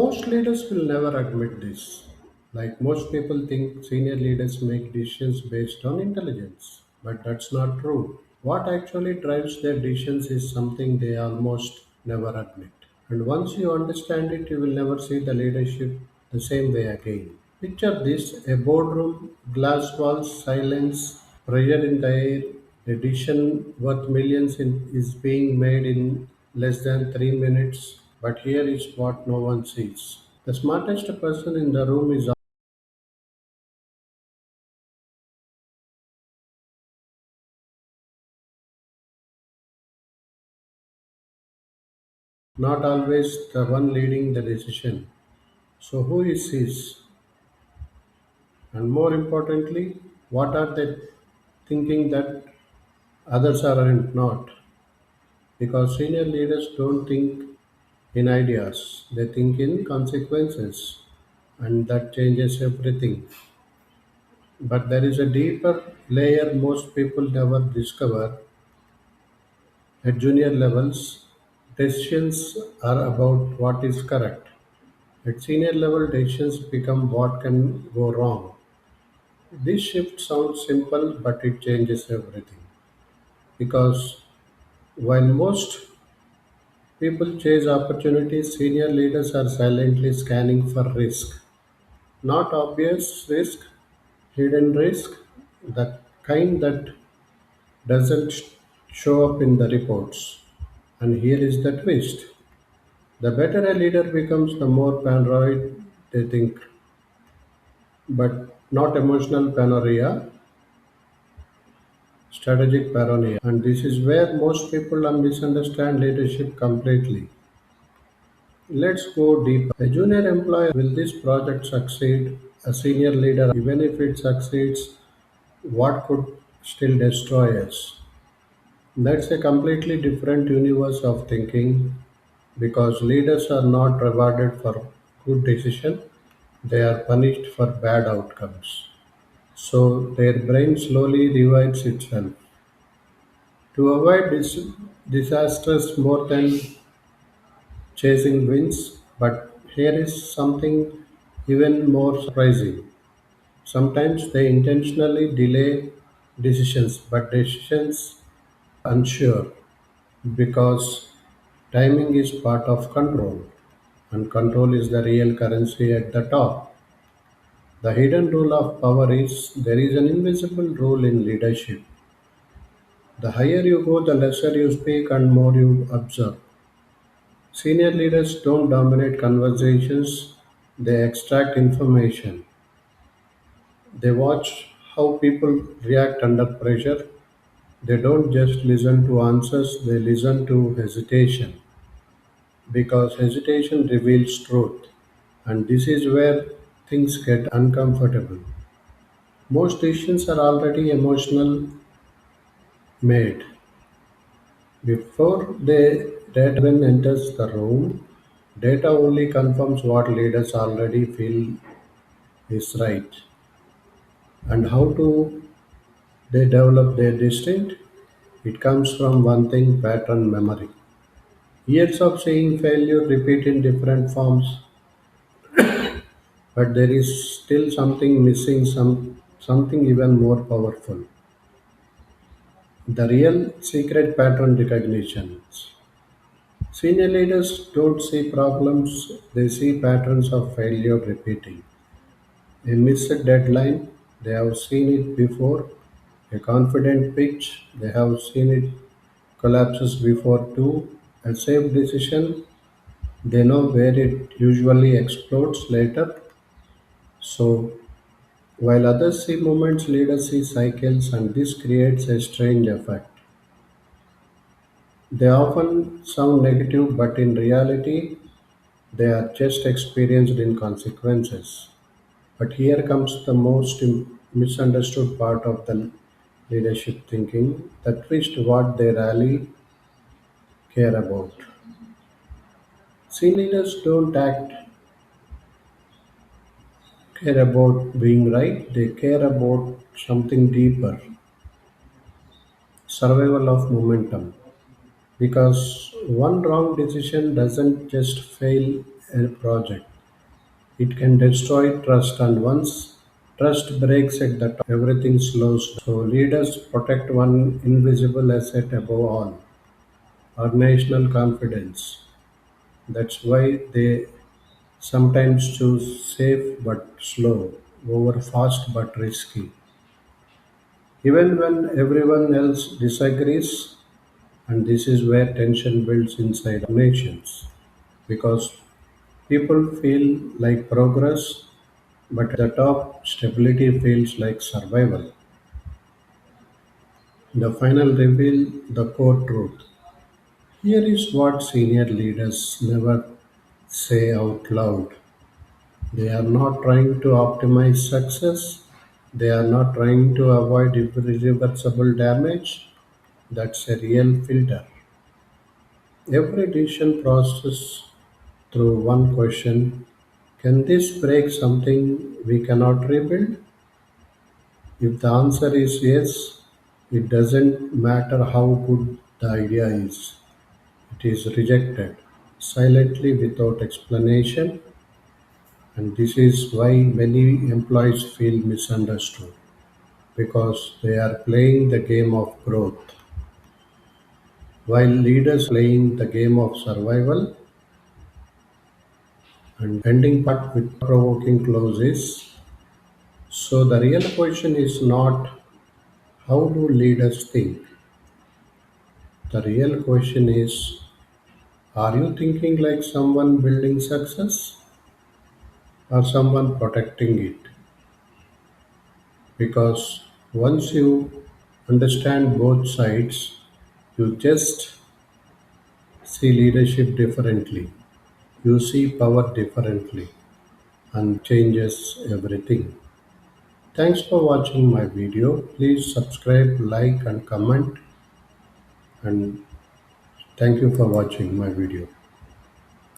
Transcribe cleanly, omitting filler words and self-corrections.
Most leaders will never admit this. Like most people think senior leaders make decisions based on intelligence, but that's not true. What actually drives their decisions is something they almost never admit. And once you understand it, you will never see the leadership the same way again. Picture this: a boardroom, glass walls, silence, pressure in the air, a decision worth millions is being made in less than 3 minutes. But here is what no one sees. The smartest person in the room is not always the one leading the decision. So, who is his? And more importantly, what are they thinking that others aren't not? Because senior leaders don't think in ideas, they think in consequences, and that changes everything. But there is a deeper layer most people never discover. At junior levels, decisions are about what is correct. At senior level, decisions become what can go wrong. This shift sounds simple, but it changes everything. Because while most people chase opportunities, senior leaders are silently scanning for risk. Not obvious risk, hidden risk, the kind that doesn't show up in the reports. And here is the twist: the better a leader becomes, the more paranoid they think, but not emotional paranoia, strategic paranoia. And this is where most people misunderstand leadership completely. Let's go deeper. A junior employee, will this project succeed? A senior leader, even if it succeeds, what could still destroy us? That's a completely different universe of thinking because leaders are not rewarded for good decision, they are punished for bad outcomes. So their brain slowly rewrites itself. To avoid disasters more than chasing wins, but here is something even more surprising. Sometimes they intentionally delay decisions, but decisions unsure because timing is part of control, and control is the real currency at the top. The hidden rule of power is there is an invisible rule in leadership. The higher you go, the lesser you speak and more you observe. Senior leaders don't dominate conversations, they extract information. They watch how people react under pressure. They don't just listen to answers, they listen to hesitation because hesitation reveals truth. And this is where things get uncomfortable. Most decisions are already emotional made. Before the data even enters the room, data only confirms what leaders already feel is right. And how do they develop their distinct? It comes from one thing: pattern memory. Years of seeing failure repeat in different forms, but there is still something missing, something even more powerful. The real secret pattern recognition. Senior leaders don't see problems, they see patterns of failure repeating. A missed deadline, they have seen it before. A confident pitch, they have seen it collapses before too. A safe decision, they know where it usually explodes later. So, while others see moments, leaders see cycles, and this creates a strange effect. They often sound negative, but in reality, they are just experienced in consequences. But here comes the most misunderstood part of the leadership thinking, the twist what they really care about. Senior leaders don't care about being right, they care about something deeper: survival of momentum. Because one wrong decision doesn't just fail a project, It can destroy trust, and once trust breaks at the top, everything slows down. So leaders protect one invisible asset above all, organizational confidence. That's why they sometimes choose safe but slow over fast but risky. Even when everyone else disagrees, and this is where tension builds inside nations because people feel like progress, but at the top, stability feels like survival. The final reveal the core truth. Here is what senior leaders never say out loud. They are not trying to optimize success. They are not trying to avoid irreversible damage. That's a real filter. Every decision process through one question: can this break something we cannot rebuild? If the answer is yes, it doesn't matter how good the idea is. It is rejected silently without explanation, and this is why many employees feel misunderstood because they are playing the game of growth while leaders playing the game of survival. And ending part with provoking closes. So the real question is not how do leaders think. The real question is, are you thinking like someone building success or someone protecting it? Because once you understand both sides, you just see leadership differently. You see power differently and changes everything. Thanks for watching my video. Please subscribe, like and comment, and thank you for watching my video.